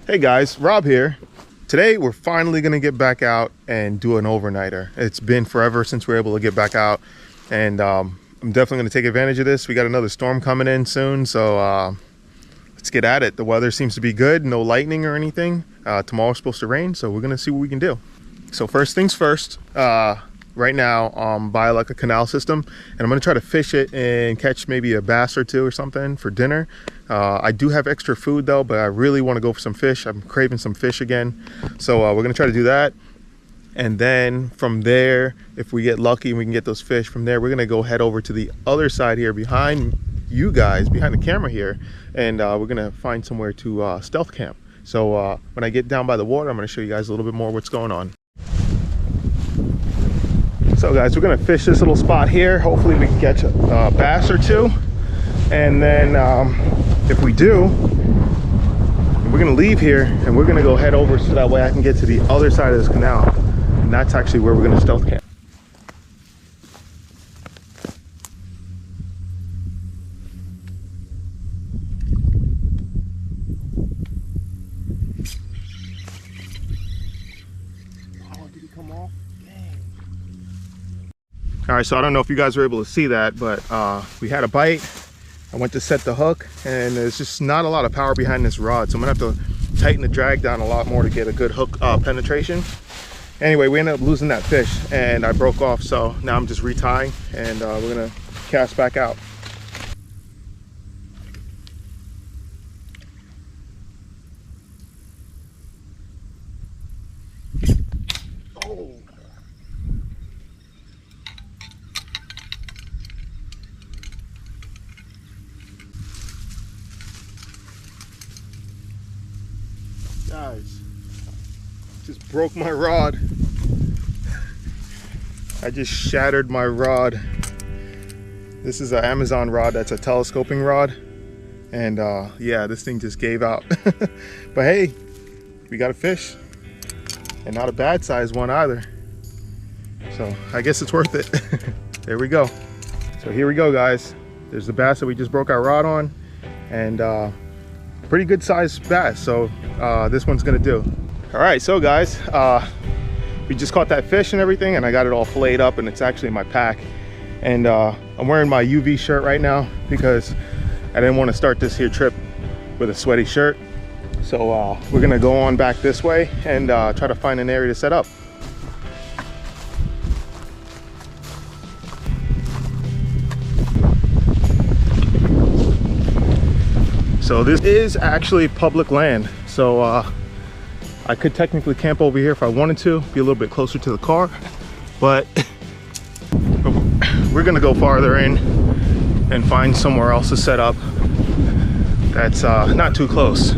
Hey guys, Rob here. Today we're finally gonna get back out and do an overnighter. It's been forever since we were able to get back out, and I'm definitely gonna take advantage of this. We got another storm coming in soon, so let's get at it. The weather seems to be good, no lightning or anything. Tomorrow's supposed to rain, so we're gonna see what we can do. So first things first, right now by like a canal system, and I'm gonna try to fish it and catch maybe a bass or two or something for dinner. I do have extra food though, but I really want to go for some fish. I'm craving some fish again, so we're gonna try to do that. And then from there, if we get lucky and we can get those fish from there, we're gonna go head over to the other side here behind you guys, behind the camera here, and we're gonna find somewhere to stealth camp. So when I get down by the water, I'm gonna show you guys a little bit more what's going on. So guys, we're gonna fish this little spot here. Hopefully we can catch a bass or two. And then if we do, we're gonna leave here and we're gonna go head over so that way I can get to the other side of this canal. And that's actually where we're gonna stealth camp. Oh, did he come off? All right, so I don't know if you guys were able to see that, but we had a bite. I went to set the hook, and there's just not a lot of power behind this rod, so I'm gonna have to tighten the drag down a lot more to get a good hook penetration. Anyway, we ended up losing that fish, and I broke off, so now I'm just retying, and we're gonna cast back out. Oh. Guys, just broke my rod. I just shattered my rod. This is an Amazon rod that's a telescoping rod, and yeah, this thing just gave out. But hey, we got a fish, and not a bad size one either, so I guess it's worth it. There we go. So here we go, guys. There's the bass that we just broke our rod on, and pretty good sized bass, so this one's gonna do. All right, so guys, we just caught that fish and everything, and I got it all filleted up, and it's actually in my pack. And I'm wearing my UV shirt right now because I didn't want to start this here trip with a sweaty shirt. So we're gonna go on back this way and try to find an area to set up. So this is actually public land, so I could technically camp over here if I wanted to, be a little bit closer to the car, but we're gonna go farther in and find somewhere else to set up that's not too close.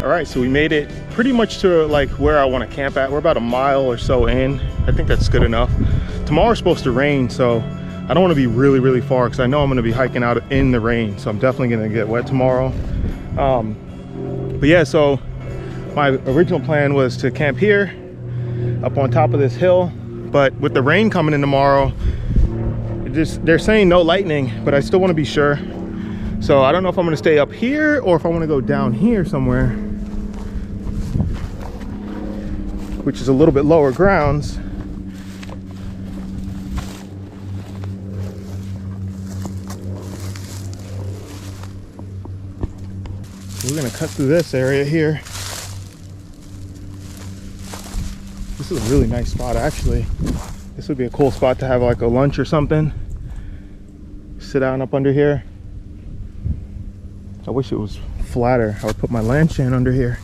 All right, so we made it pretty much to like where I want to camp at. We're about a mile or so in. I think that's good enough. Tomorrow's supposed to rain, so I don't want to be really far because I know I'm going to be hiking out in the rain, so I'm definitely going to get wet tomorrow. But yeah, so my original plan was to camp here up on top of this hill, but with the rain coming in tomorrow, they're saying no lightning, but I still want to be sure. So I don't know if I'm going to stay up here or if I want to go down here somewhere, which is a little bit lower grounds. We're gonna cut through this area here. This is a really nice spot, actually. This would be a cool spot to have like a lunch or something. Sit down up under here. I wish it was flatter. I would put my lampstand under here.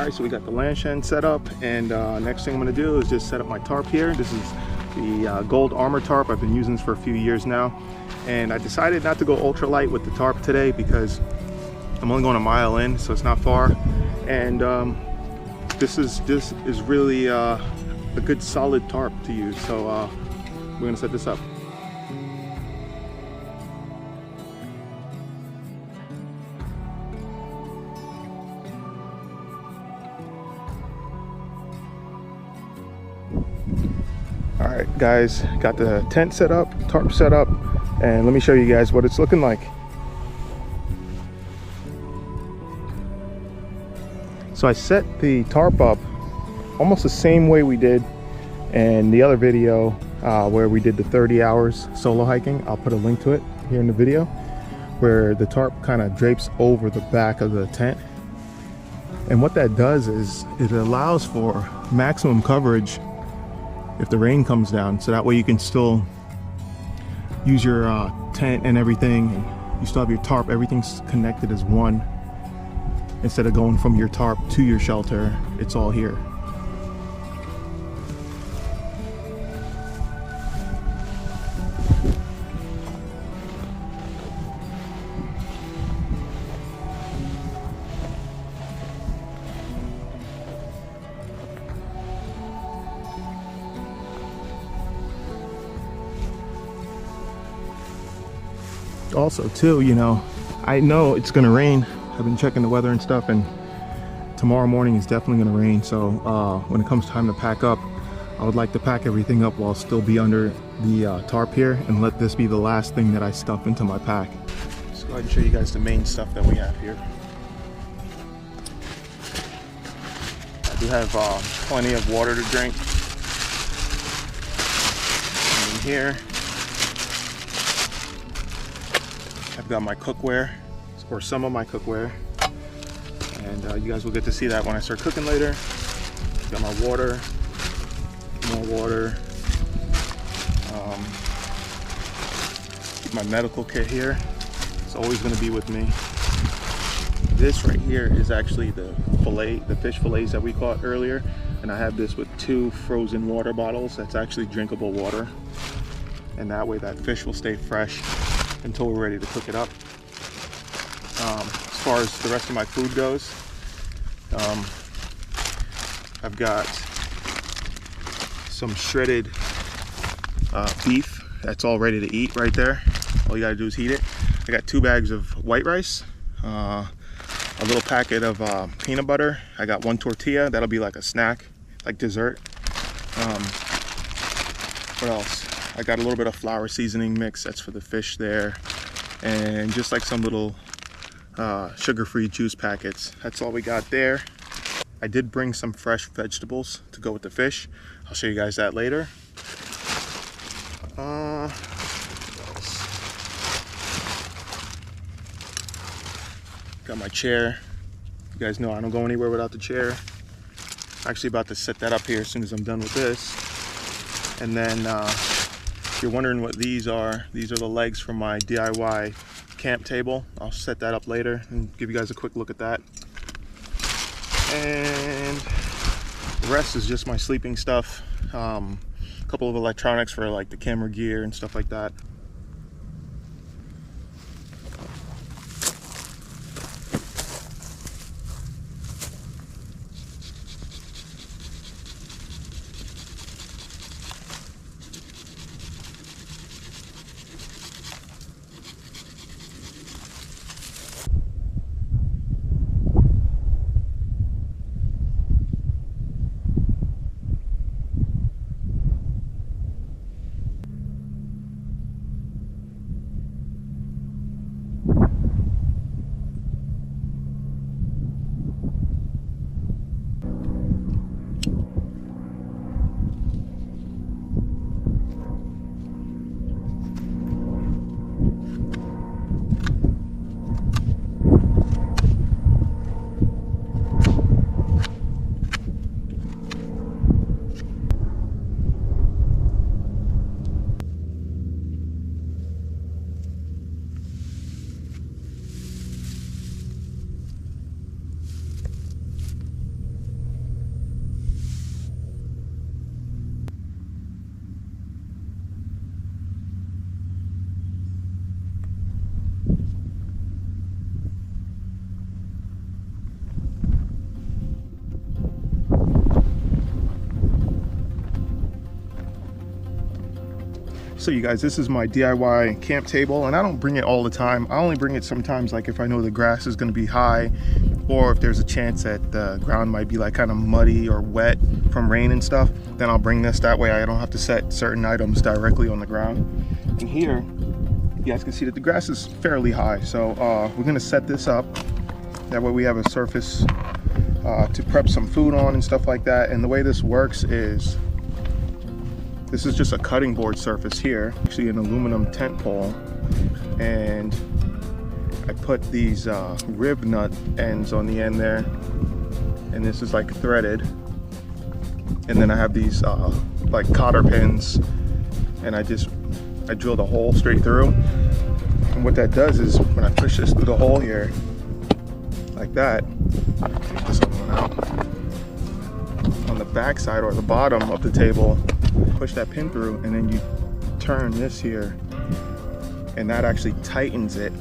All right, so we got the launch end set up, and next thing I'm gonna do is just set up my tarp here. This is the gold armor tarp. I've been using this for a few years now, and I decided not to go ultralight with the tarp today because I'm only going a mile in, so it's not far. And this is really a good solid tarp to use. So we're gonna set this up. All right, guys, got the tent set up, tarp set up, and let me show you guys what it's looking like. So I set the tarp up almost the same way we did in the other video where we did the 30 hours solo hiking. I'll put a link to it here in the video, where the tarp kind of drapes over the back of the tent. And what that does is it allows for maximum coverage if the rain comes down, so that way you can still use your tent and everything, and you still have your tarp, everything's connected as one. Instead of going from your tarp to your shelter, it's all here. Also too, you know, I know it's gonna rain. I've been checking the weather and stuff, and tomorrow morning is definitely gonna rain. So when it comes time to pack up, I would like to pack everything up while still be under the tarp here, and let this be the last thing that I stuff into my pack. Let's go ahead and show you guys the main stuff that we have here. I do have plenty of water to drink. And in here, I've got my cookware, or some of my cookware, and you guys will get to see that when I start cooking later. Got my water, more water, my medical kit here. It's always going to be with me. This right here is actually the fish fillets that we caught earlier, and I have this with 2 frozen water bottles. That's actually drinkable water, and that way that fish will stay fresh until we're ready to cook it up. As far as the rest of my food goes, I've got some shredded beef that's all ready to eat right there. All you gotta do is heat it. I got 2 bags of white rice, a little packet of peanut butter. I got 1 tortilla, that'll be like a snack, like dessert. What else? I got a little bit of flour seasoning mix, that's for the fish there, and just like some little sugar-free juice packets. That's all we got there. I did bring some fresh vegetables to go with the fish. I'll show you guys that later. Got my chair. You guys know I don't go anywhere without the chair. I'm actually about to set that up here as soon as I'm done with this. And then if you're wondering what these are the legs from my DIY camp table. I'll set that up later and give you guys a quick look at that. And the rest is just my sleeping stuff. A couple of electronics for like the camera gear and stuff like that. So you guys, this is my DIY camp table, and I don't bring it all the time. I only bring it sometimes, like if I know the grass is going to be high, or if there's a chance that the ground might be like kind of muddy or wet from rain and stuff, then I'll bring this. That way I don't have to set certain items directly on the ground. And here you guys can see that the grass is fairly high, so we're going to set this up. That way we have a surface to prep some food on and stuff like that. And the way this works is, this is just a cutting board surface here, actually an aluminum tent pole, and I put these rib nut ends on the end there, and this is like threaded, and then I have these like cotter pins, and I drilled a hole straight through. And what that does is when I push this through the hole here like that, take this one out, on the back side or the bottom of the table, push that pin through, and then you turn this here, and that actually tightens it,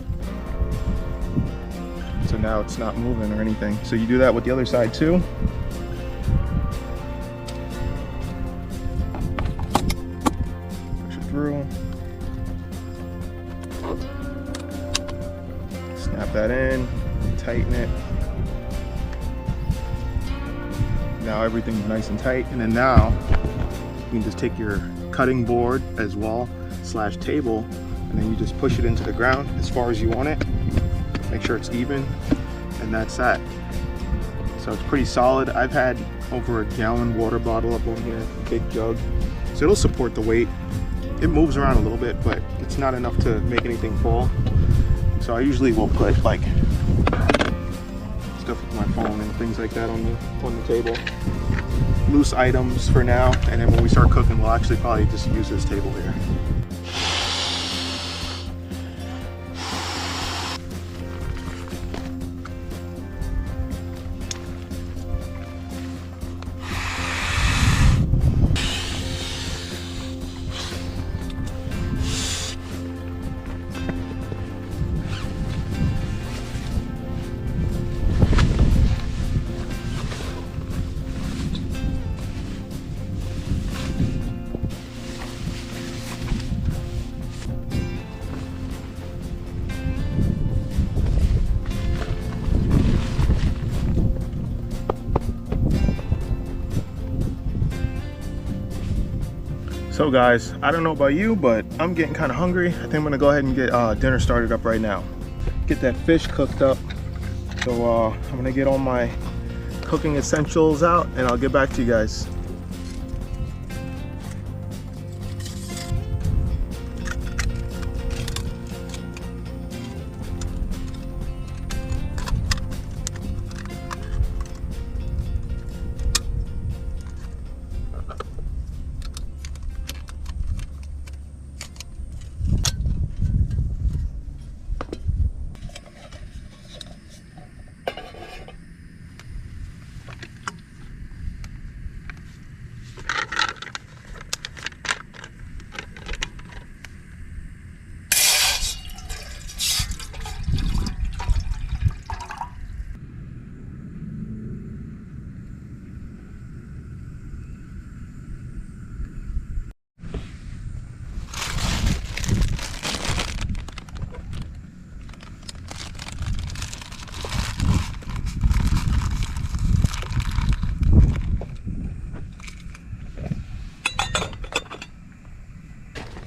so now it's not moving or anything. So you do that with the other side too. Push it through, snap that in, tighten it. Now everything's nice and tight, and then now you can just take your cutting board as well / table, and then you just push it into the ground as far as you want it. Make sure it's even, and that's that. So it's pretty solid. I've had over a gallon water bottle up on here, big jug, so it'll support the weight. It moves around a little bit, but it's not enough to make anything fall. So I usually will put like stuff with my phone and things like that on the table. Loose items for now, and then when we start cooking, we'll actually probably just use this table here. So guys, I don't know about you, but I'm getting kind of hungry. I think I'm gonna go ahead and get dinner started up right now. Get that fish cooked up. So I'm gonna get all my cooking essentials out, and I'll get back to you guys.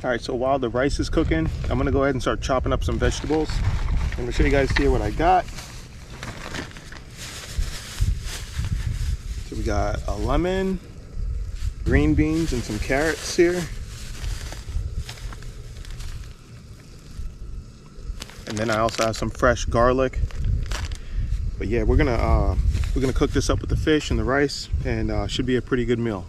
All right, so while the rice is cooking, I'm gonna go ahead and start chopping up some vegetables. I'm gonna show you guys here what I got. So we got a lemon, green beans, and some carrots here. And then I also have some fresh garlic. But yeah, we're gonna cook this up with the fish and the rice, and should be a pretty good meal.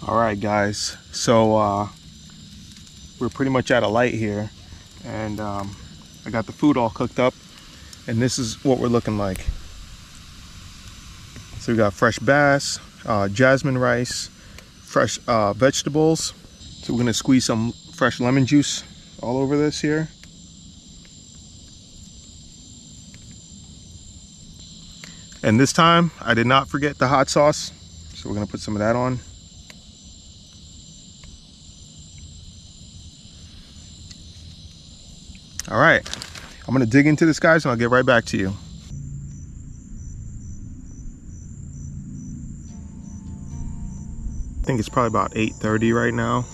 All right, guys. So we're pretty much at a light here, and I got the food all cooked up, and this is what we're looking like. So we got fresh bass, jasmine rice, fresh vegetables. So we're gonna squeeze some fresh lemon juice all over this here. And this time, I did not forget the hot sauce, so we're gonna put some of that on. All right, I'm gonna dig into this, guys, and I'll get right back to you. I think it's probably about 8:30 right now.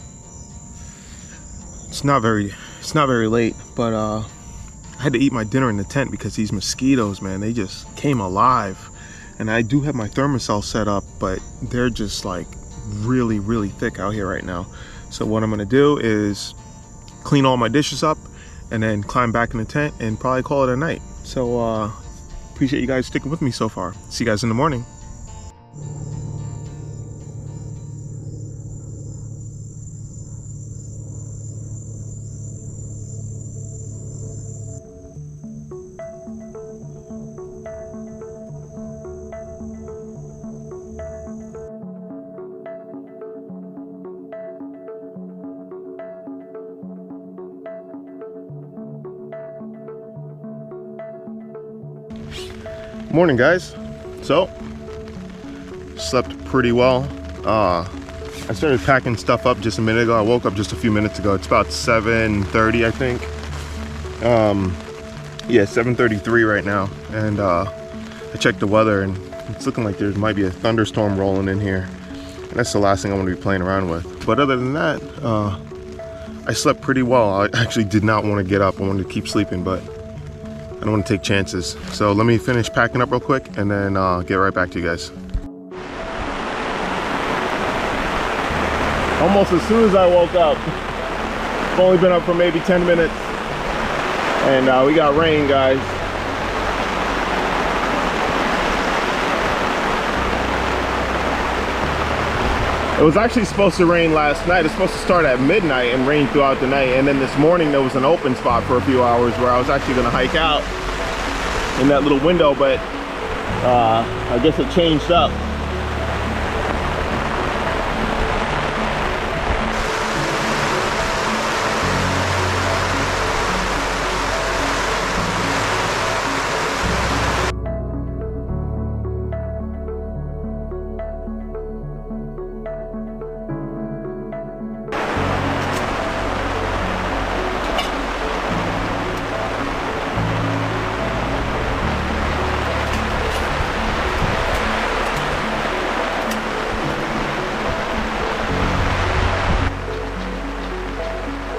It's not very late, but I had to eat my dinner in the tent because these mosquitoes, man, they just came alive. And I do have my thermocell set up, but they're just like really thick out here right now. So what I'm gonna do is clean all my dishes up and then climb back in the tent and probably call it a night. So appreciate you guys sticking with me so far. See you guys in the morning. Morning, guys. So slept pretty well. I started packing stuff up just a minute ago. I woke up just a few minutes ago. It's about 7:30, I think. Yeah, 7:33 right now, and I checked the weather, and it's looking like there might be a thunderstorm rolling in here, and that's the last thing I want to be playing around with. But other than that, I slept pretty well. I actually did not want to get up. I wanted to keep sleeping, but I don't want to take chances. So let me finish packing up real quick and then get right back to you guys. Almost as soon as I woke up. I've only been up for maybe 10 minutes. And we got rain, guys. It was actually supposed to rain last night. It's supposed to start at midnight and rain throughout the night. And then this morning there was an open spot for a few hours where I was actually gonna hike out in that little window, but I guess it changed up.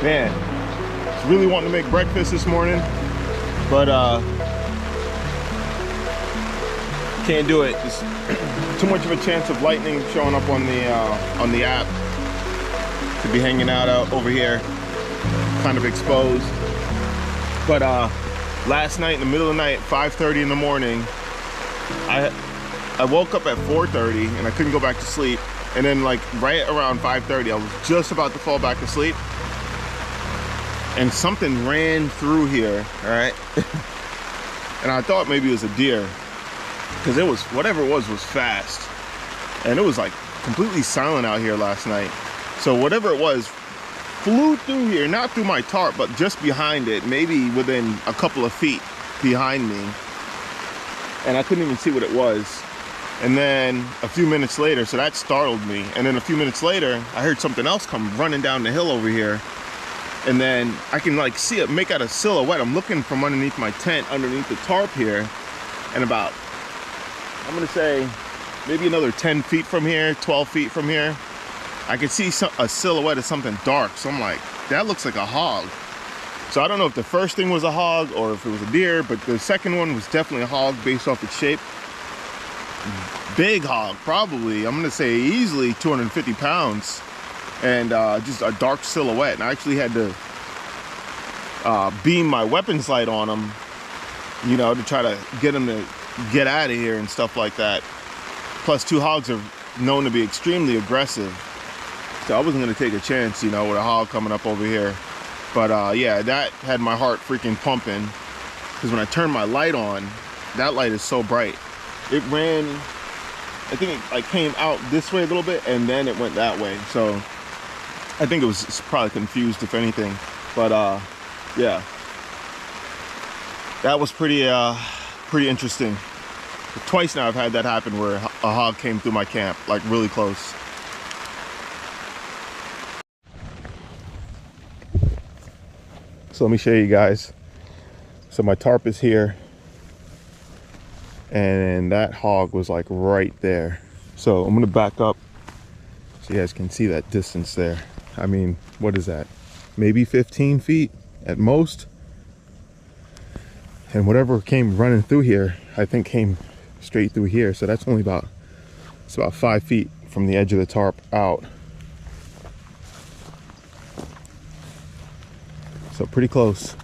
Man, I was really wanting to make breakfast this morning, but can't do it. Just too much of a chance of lightning showing up on the app to be hanging out over here, kind of exposed. But last night in the middle of the night, 5:30 in the morning, I woke up at 4:30 and I couldn't go back to sleep. And then like right around 5:30, I was just about to fall back asleep, and something ran through here, all right? And I thought maybe it was a deer, because it was, whatever it was fast. And it was like completely silent out here last night. So whatever it was flew through here, not through my tarp, but just behind it, maybe within a couple of feet behind me. And I couldn't even see what it was. And then a few minutes later, so that startled me. And then a few minutes later, I heard something else come running down the hill over here. And then I can like see it make out a silhouette. I'm looking from underneath my tent, underneath the tarp here. And about, I'm gonna say maybe another 10 feet from here, 12 feet from here, I could see a silhouette of something dark. So I'm like, that looks like a hog. So I don't know if the first thing was a hog or if it was a deer, but the second one was definitely a hog based off its shape. Big hog, probably, I'm gonna say easily 250 pounds. And just a dark silhouette. And I actually had to beam my weapons light on him, you know, to try to get him to get out of here and stuff like that. Plus, two hogs are known to be extremely aggressive. So I wasn't gonna take a chance, you know, with a hog coming up over here. But yeah, that had my heart freaking pumping, because when I turned my light on, that light is so bright. It ran, I think it like came out this way a little bit and then it went that way. So I think it was probably confused, if anything. But yeah, that was pretty interesting. Twice now I've had that happen where a hog came through my camp, like really close. So let me show you guys. So my tarp is here, and that hog was like right there. So I'm gonna back up so you guys can see that distance there. I mean, what is that? Maybe 15 feet at most. And whatever came running through here, I think came straight through here. So that's only about, it's about 5 feet from the edge of the tarp out. So pretty close.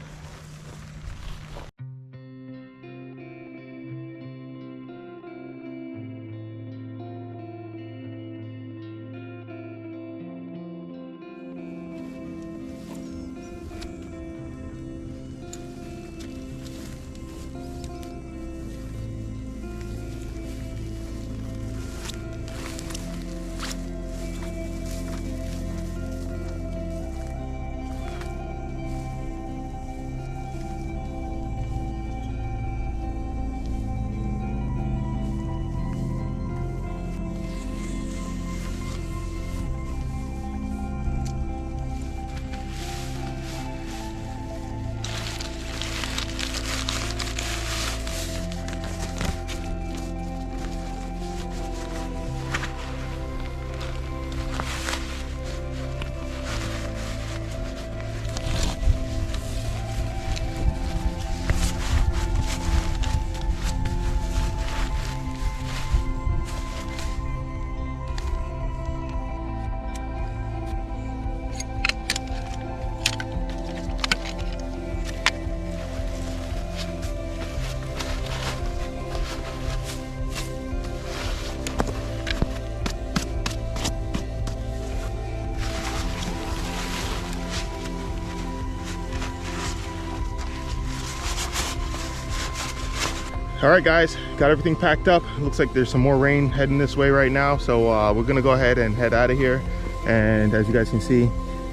All right, guys, got everything packed up. Looks like there's some more rain heading this way right now, so we're gonna go ahead and head out of here. And as you guys can see,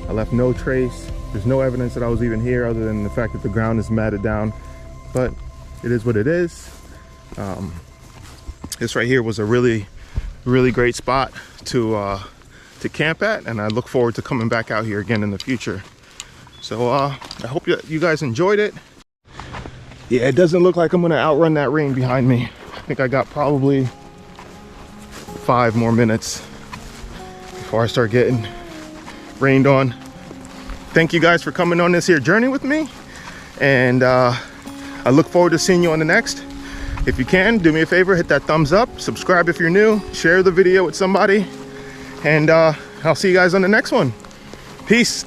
I left no trace. There's no evidence that I was even here other than the fact that the ground is matted down, but it is what it is. This right here was a really great spot to camp at, and I look forward to coming back out here again in the future. So I hope you guys enjoyed it. Yeah, it doesn't look like I'm gonna outrun that rain behind me. I think I got probably 5 more minutes before I start getting rained on. Thank you guys for coming on this here journey with me, and I look forward to seeing you on the next. If you can, do me a favor, hit that thumbs up, subscribe if you're new, share the video with somebody, and I'll see you guys on the next one. Peace.